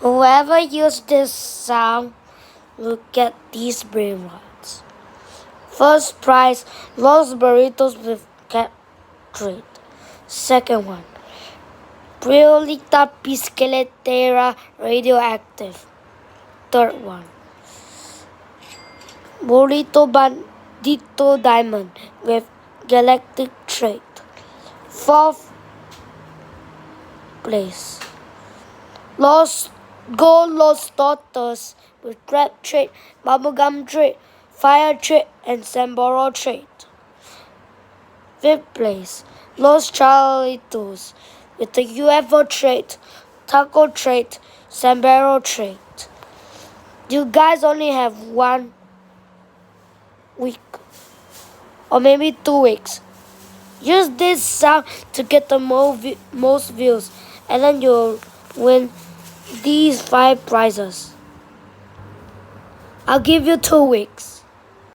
Whoever used this sound will get these brain rods. First prize, Los Burritos with cat treat. Second one, Briolita Pisceletera radioactive. Third one, Burrito Bandito Diamond with galactic trait. Fourth place, Los Totos with crab trait, bubblegum trait, fire trait, and Samboro trait. Fifth place, Los Charlitos with the UFO trait, taco trait, Sambero trait. You guys only have 1 week or maybe 2 weeks. Use this sound to get the most views, and then you'll win these 5 prizes. I'll give you 2 weeks.